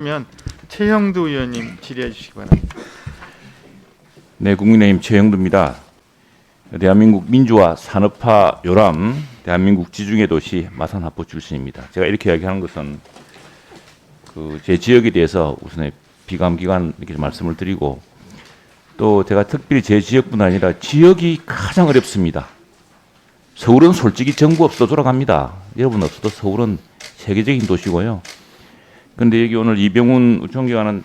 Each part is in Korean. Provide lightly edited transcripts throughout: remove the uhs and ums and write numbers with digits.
면 최형두 의원님 질의해 주시기 바랍니다. 네, 국민의힘 최형두입니다. 대한민국 민주화 산업화 요람, 대한민국 지중해 도시 마산 합포 출신입니다. 제가 이렇게 이야기하는 것은 제 지역에 대해서 우선 비감기관 이렇게 말씀을 드리고, 또 제가 특별히 제 지역뿐 아니라 지역이 가장 어렵습니다. 서울은 솔직히 정부 없어 돌아갑니다. 여러분 없어도 서울은 세계적인 도시고요. 근데 여기 오늘 이병훈 존경하는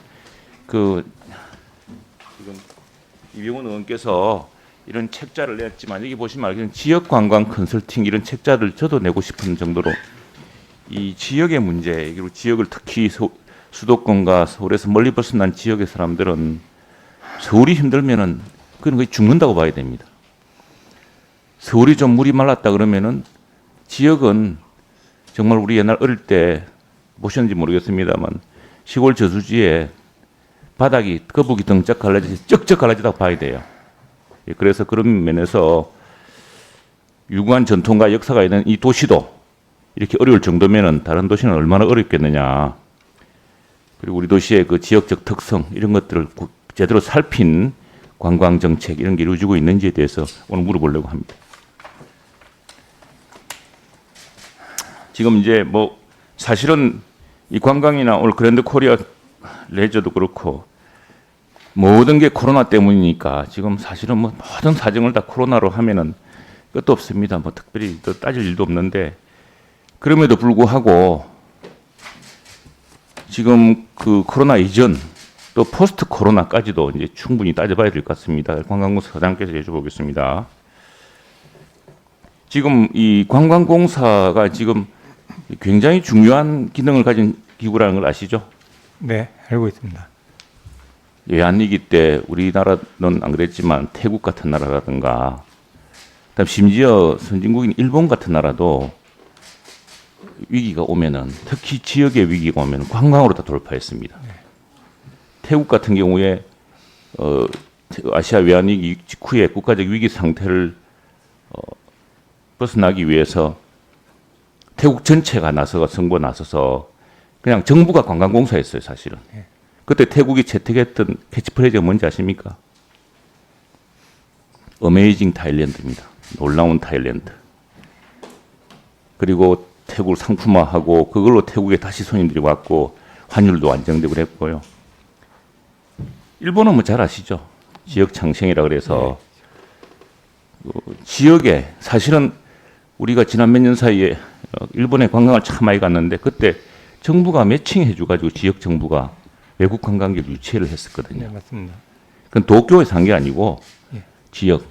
지금 이병훈 의원께서 이런 책자를 냈지만, 여기 보시면 지역 관광 컨설팅 이런 책자를 저도 내고 싶은 정도로 이 지역의 문제, 그리고 지역을 특히 수도권과 서울에서 멀리 벗어난 지역의 사람들은 서울이 힘들면은 그건 거의 죽는다고 봐야 됩니다. 서울이 좀 물이 말랐다 그러면은 지역은 정말 우리 옛날 어릴 때 보셨는지 모르겠습니다만 시골 저수지에 바닥이 거북이 등짝 갈라지듯이 쩍쩍 갈라지다고 봐야 돼요. 그래서 그런 면에서 유구한 전통과 역사가 있는 이 도시도 이렇게 어려울 정도면은 다른 도시는 얼마나 어렵겠느냐. 그리고 우리 도시의 그 지역적 특성 이런 것들을 제대로 살핀 관광 정책 이런 게 이루어지고 있는지에 대해서 오늘 물어보려고 합니다. 지금 이제 사실은 이 관광이나 오늘 그랜드 코리아 레저도 그렇고 모든 게 코로나 때문이니까 지금 사실은 모든 사정을 다 코로나로 하면은 끝도 없습니다. 특별히 또 따질 일도 없는데, 그럼에도 불구하고 지금 그 코로나 이전 또 포스트 코로나까지도 이제 충분히 따져봐야 될 것 같습니다. 관광공사 사장께서 여쭤보겠습니다. 지금 이 관광공사가 지금 굉장히 중요한 기능을 가진 기구라는 걸 아시죠? 네, 알고 있습니다. 외환위기 때 우리나라는 안 그랬지만 태국 같은 나라라든가, 그다음 심지어 선진국인 일본 같은 나라도 위기가 오면은, 특히 지역의 위기가 오면 관광으로 다 돌파했습니다. 네. 태국 같은 경우에 아시아 외환위기 직후에 국가적 위기 상태를 벗어나기 위해서 태국 전체가 정부가 나서서 그냥 정부가 관광공사였어요, 사실은. 네. 그때 태국이 채택했던 캐치프레이즈가 뭔지 아십니까? 어메이징 타일랜드입니다. 놀라운 타일랜드. 그리고 태국을 상품화하고 그걸로 태국에 다시 손님들이 왔고 환율도 안정되고 그랬고요. 일본은 잘 아시죠? 지역 창생이라 그래서 지역에 사실은 우리가 지난 몇 년 사이에 일본에 관광을 참 많이 갔는데, 그때 정부가 매칭해 줘가지고 지역 정부가 외국 관광객 유치를 했었거든요. 네, 맞습니다. 그건 도쿄에서 한 게 아니고 지역,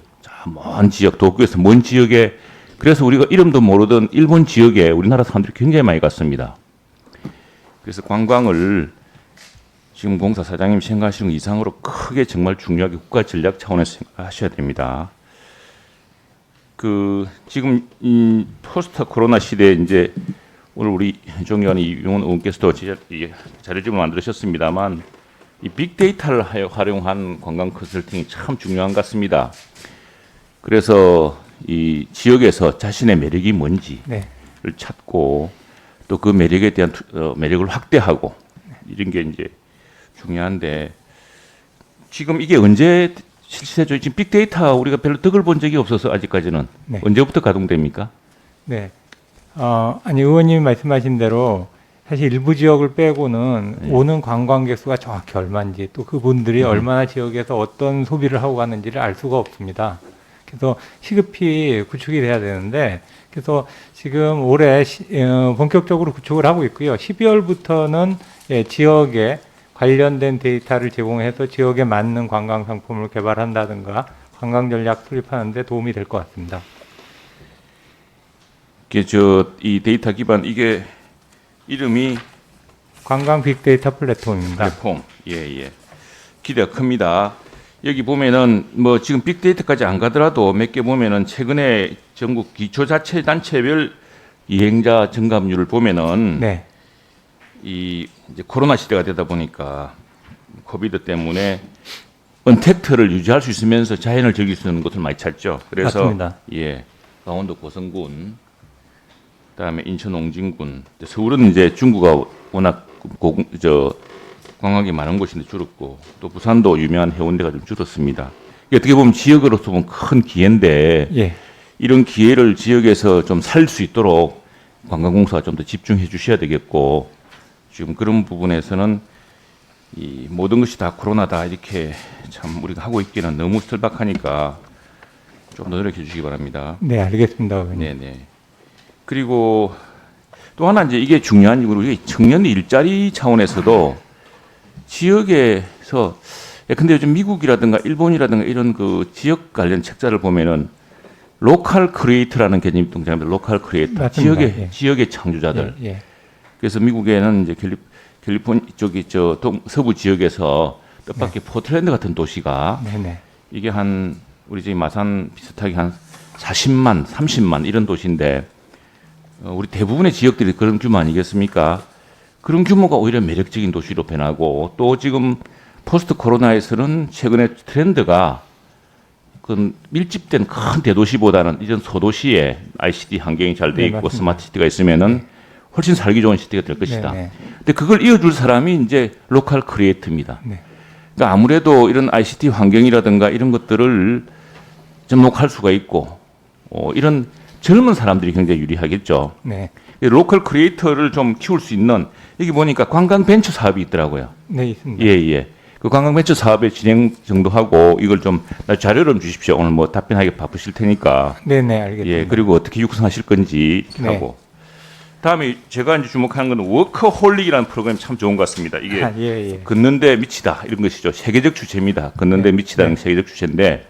먼 지역, 도쿄에서 먼 지역에, 그래서 우리가 이름도 모르던 일본 지역에 우리나라 사람들이 굉장히 많이 갔습니다. 그래서 관광을 지금 공사 사장님 생각하시는 것 이상으로 크게 정말 중요하게 국가 전략 차원에서 하셔야 됩니다. 지금 이 포스트 코로나 시대에 이제 오늘 우리 존경하는 이병훈 의원께서도 자료집을 만들으셨습니다만, 이 빅데이터를 활용한 관광 컨설팅이 참 중요한 것 같습니다. 그래서 이 지역에서 자신의 매력이 뭔지를 찾고, 또 그 매력에 대한 매력을 확대하고, 이런 게 이제 중요한데, 지금 이게 언제 실시되죠? 지금 빅데이터 우리가 별로 덕을 본 적이 없어서 아직까지는. 네. 언제부터 가동됩니까? 네. 아니, 의원님이 말씀하신 대로 사실 일부 지역을 빼고는 오는 관광객 수가 정확히 얼마인지, 또 그분들이 얼마나 지역에서 어떤 소비를 하고 가는지를 알 수가 없습니다. 그래서 시급히 구축이 돼야 되는데, 그래서 지금 올해 본격적으로 구축을 하고 있고요. 12월부터는 지역에 관련된 데이터를 제공해서 지역에 맞는 관광 상품을 개발한다든가 관광 전략 수립하는 데 도움이 될 것 같습니다. 이 데이터 기반, 이게 이름이 관광 빅데이터 플랫폼입니다. 플랫폼. 예. 기대가 큽니다. 여기 보면은 지금 빅데이터까지 안 가더라도 몇 개 보면은 최근에 전국 기초자치단체별 이행자 증감률을 보면은 이 이제 코로나 시대가 되다 보니까 코비드 때문에 언택트를 유지할 수 있으면서 자연을 즐길 수 있는 곳을 많이 찾죠. 그래서 맞습니다. 강원도 고성군, 그다음에 인천 옹진군, 서울은 이제 중구가 워낙 관광객이 많은 곳인데 줄었고 또 부산도 유명한 해운대가 좀 줄었습니다. 이게 어떻게 보면 지역으로서 보면 큰 기회인데 예. 이런 기회를 지역에서 좀 살 수 있도록 관광공사가 좀 더 집중해 주셔야 되겠고 지금 그런 부분에서는 이 모든 것이 다 코로나다 이렇게 참 우리가 하고 있기는 너무 절박하니까 좀 더 노력해 주시기 바랍니다. 네, 알겠습니다, 의원님. 네네. 그리고 또 하나 이제 이게 중요한 이유로 이게 청년 일자리 차원에서도 지역에서 근데 요즘 미국이라든가 일본이라든가 이런 그 지역 관련 책자를 보면은 로컬 크리에이터라는 개념이 등장합니다. 로컬 크리에이터. 맞습니다. 예. 지역의 창조자들. 예, 예. 그래서 미국에는 이제 캘리포니아 쪽이 서부 지역에서 뜻밖의 포틀랜드 같은 도시가 네네. 이게 한 우리 저희 마산 비슷하게 한 40만, 30만 이런 도시인데 우리 대부분의 지역들이 그런 규모 아니겠습니까? 그런 규모가 오히려 매력적인 도시로 변하고 또 지금 포스트 코로나에서는 최근에 트렌드가 그 밀집된 큰 대도시보다는 이전 소도시에 ICT 환경이 잘 돼 네, 있고 맞습니다. 스마트 시티가 있으면은 훨씬 살기 좋은 시티가 될 것이다. 네네. 근데 그걸 이어줄 사람이 이제 로컬 크리에이터입니다. 네. 그러니까 아무래도 이런 ICT 환경이라든가 이런 것들을 접목할 수가 있고 이런 젊은 사람들이 굉장히 유리하겠죠. 네. 로컬 크리에이터를 좀 키울 수 있는 여기 보니까 관광 벤처 사업이 있더라고요. 네, 있습니다. 예, 예. 그 관광 벤처 사업의 진행 정도 하고 이걸 좀 자료를 좀 주십시오. 오늘 뭐 답변하기 바쁘실 테니까. 네네, 알겠습니다. 예, 그리고 어떻게 육성하실 건지 네. 하고. 다음에 제가 이제 주목하는 건 워커홀릭이라는 프로그램이 참 좋은 것 같습니다. 이게 아, 예, 예. 걷는데 미치다 이런 것이죠. 세계적 주제입니다. 걷는데 네. 미치다는 세계적 주제인데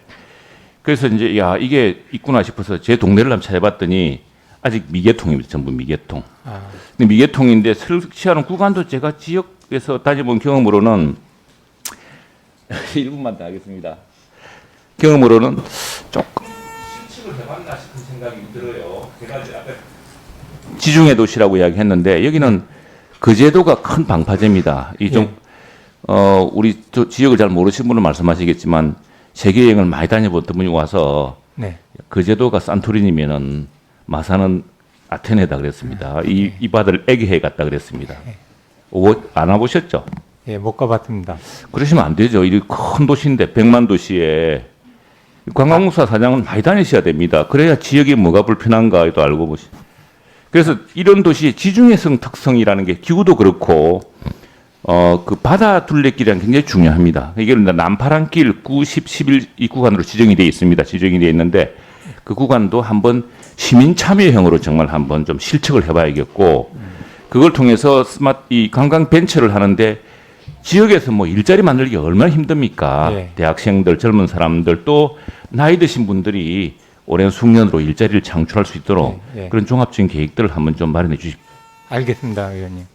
그래서 이제 야 이게 있구나 싶어서 제 동네를 한번 찾아봤더니 아직 미개통입니다. 전부 미개통. 아, 근데 미개통인데 설치하는 구간도 제가 지역에서 다녀본 경험으로는 1분만 더 하겠습니다. 경험으로는 조금 실측을 해봤나 싶은 생각이 들어요. 제가 이제 아까 지중해 도시라고 이야기했는데 여기는 거제도가 큰 방파제입니다. 이 좀 우리 지역을 잘 모르시는 분은 말씀하시겠지만 세계 여행을 많이 다녀봤던 분이 와서 네. 거제도가 산토리니면은 마산은 아테네다 그랬습니다. 이 바다를 애기해 갔다 그랬습니다. 안 와보셨죠? 예, 못 가봤습니다. 그러시면 안 되죠. 이 큰 도시인데 100만 도시에 관광공사 사장은 많이 다니셔야 됩니다. 그래야 지역이 뭐가 불편한가도 알고 보시. 그래서 이런 도시의 지중해성 특성이라는 게 기후도 그렇고 그 바다 둘레길이란 굉장히 중요합니다. 이게 남파랑길 9, 10, 11 이 구간으로 지정이 되어 있습니다. 지정이 되어 있는데 그 구간도 한번 시민 참여형으로 정말 한번 좀 실측을 해봐야겠고 그걸 통해서 이 관광 벤처를 하는데 지역에서 뭐 일자리 만들기 얼마나 힘듭니까? 네. 대학생들, 젊은 사람들 또 나이 드신 분들이 오랜 숙련으로 일자리를 창출할 수 있도록 네. 그런 종합적인 계획들을 한번 좀 마련해 주십시오. 알겠습니다, 의원님.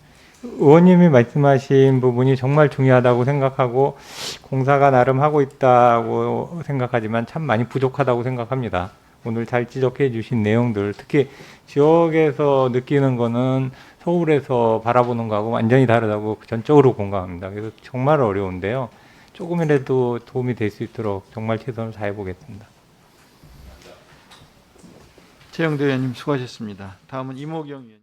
의원님이 말씀하신 부분이 정말 중요하다고 생각하고 공사가 나름 하고 있다고 생각하지만 참 많이 부족하다고 생각합니다. 오늘 잘 지적해 주신 내용들, 특히 지역에서 느끼는 거는 서울에서 바라보는 거하고 완전히 다르다고 전적으로 공감합니다. 그래서 정말 어려운데요. 조금이라도 도움이 될 수 있도록 정말 최선을 다해 보겠습니다. 최영도 의원님 수고하셨습니다. 다음은 이모경 의원.